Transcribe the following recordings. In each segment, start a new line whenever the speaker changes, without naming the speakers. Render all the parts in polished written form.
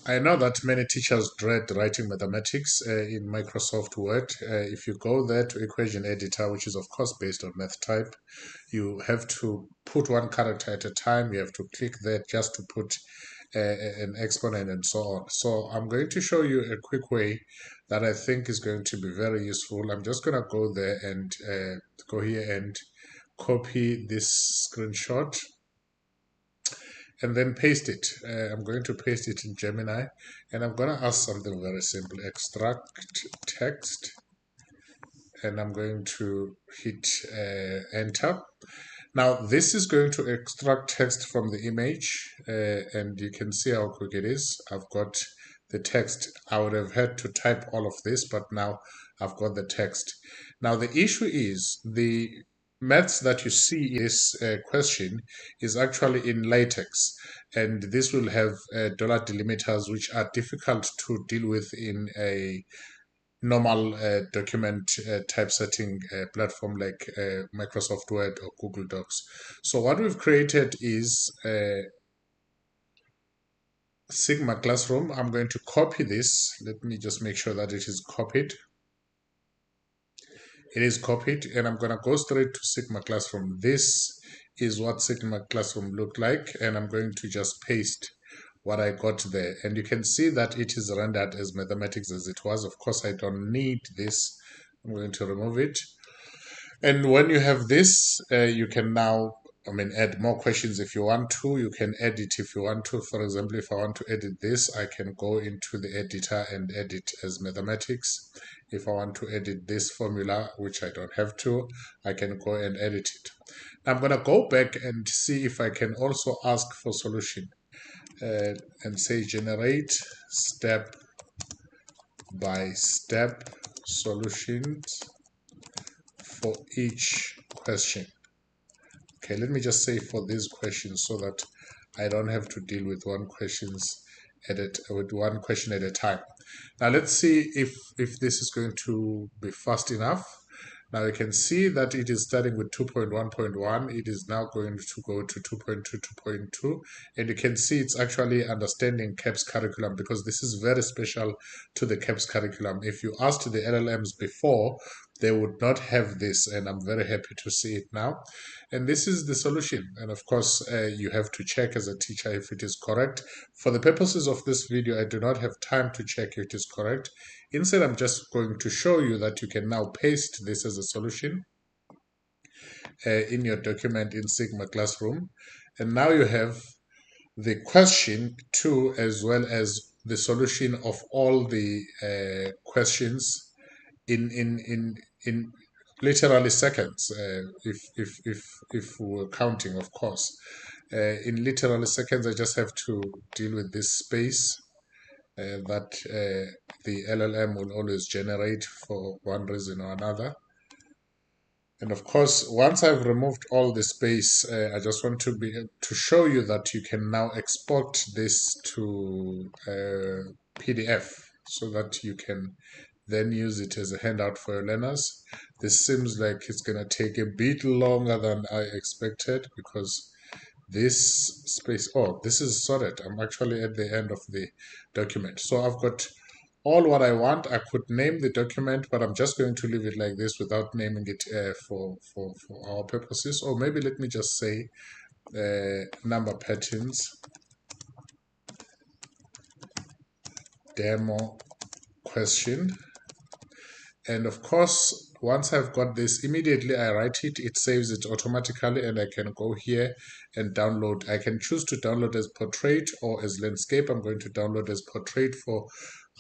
I know that many teachers dread writing mathematics in Microsoft Word. If you go there to equation editor, which is of course based on math type, you have to put one character at a time. You have to click there just to put an exponent and so on. So I'm going to show you a quick way that I think is going to be very useful. I'm just going to go there and go here and copy this screenshot and then paste it. I'm going to paste it in Gemini, and I'm going to ask something very simple: extract text, and I'm going to hit enter. Now this is going to extract text from the image, and you can see how quick it is. I've got the text. I would have had to type all of this, but now I've got the text. Now the issue is the maths that you see in this question is actually in LaTeX, and this will have dollar delimiters which are difficult to deal with in a normal document typesetting platform like Microsoft Word or Google Docs. So what we've created is Sigma Classroom. I'm going to copy this. Let me just make sure that it is copied. It is copied, and I'm going to go straight to Sigma Classroom. This is what Sigma Classroom looked like, and I'm going to just paste what I got there. And you can see that it is rendered as mathematics as it was. Of course, I don't need this. I'm going to remove it. And when you have this, you can now, add more questions if you want to. You can edit if you want to. For example, if I want to edit this, I can go into the editor and edit as mathematics. If I want to edit this formula, which I don't have to, I can go and edit it. I'm going to go back and see if I can also ask for solution and say generate step-by-step solutions for each question. Okay, let me just say for these questions so that I don't have to deal with one question at a time. Now let's see if this is going to be fast enough. Now you can see that it is starting with 2.1.1. It is now going to go to 2.2, 2.2. And you can see it's actually understanding CAPS curriculum, because this is very special to the CAPS curriculum. If you asked the LLMs before, they would not have this, and I'm very happy to see it now. And this is the solution. And of course, you have to check as a teacher if it is correct. For the purposes of this video, I do not have time to check if it is correct. Instead, I'm just going to show you that you can now paste this as a solution in your document in Sigma Classroom. And now you have the question too, as well as the solution of all the questions in literally seconds, if we're counting, of course. In literally seconds, I just have to deal with this space that the LLM will always generate for one reason or another. And of course, once I've removed all the space, I just want to show you that you can now export this to PDF so that you can then use it as a handout for your learners. This seems like it's going to take a bit longer than I expected, because this space, this is sorted. I'm actually at the end of the document. So I've got all what I want. I could name the document, but I'm just going to leave it like this without naming it for our purposes. Or maybe let me just say number patterns demo question. And of course, once I've got this, immediately I write it, it saves it automatically, and I can go here and download. I can choose to download as portrait or as landscape. I'm going to download as portrait for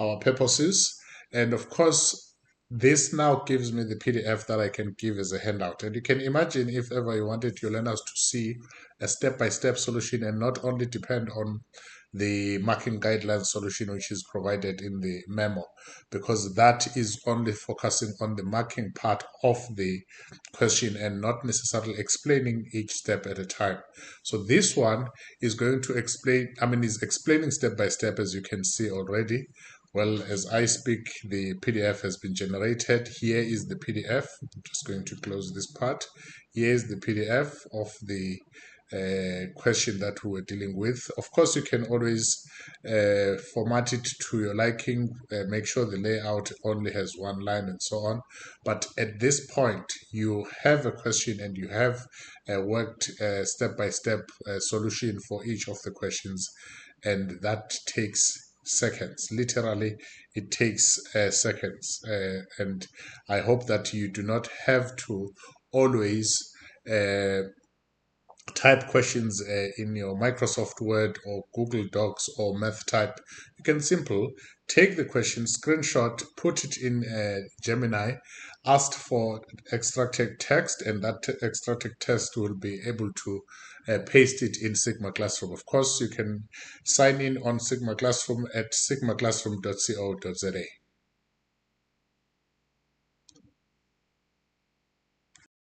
our purposes. And of course, this now gives me the PDF that I can give as a handout. And you can imagine if ever you wanted your learners to see a step-by-step solution and not only depend on the marking guidelines solution which is provided in the memo, because that is only focusing on the marking part of the question and not necessarily explaining each step at a time. So this one is going to explain, is explaining step by step, as you can see already. Well, as I speak, the PDF has been generated. Here is the PDF. I'm just going to close this part. Here is the PDF of the question that we were dealing with. Of course, you can always format it to your liking, make sure the layout only has one line and so on. But at this point, you have a question and you have worked step-by-step solution for each of the questions, and that takes seconds. Literally, it takes seconds. And I hope that you do not have to always type questions in your Microsoft Word or Google Docs or MathType. You can simply take the question, screenshot, put it in Gemini, ask for extracted text, and that extracted text will be able to paste it in Sigma Classroom. Of course, you can sign in on Sigma Classroom at sigmaclassroom.co.za.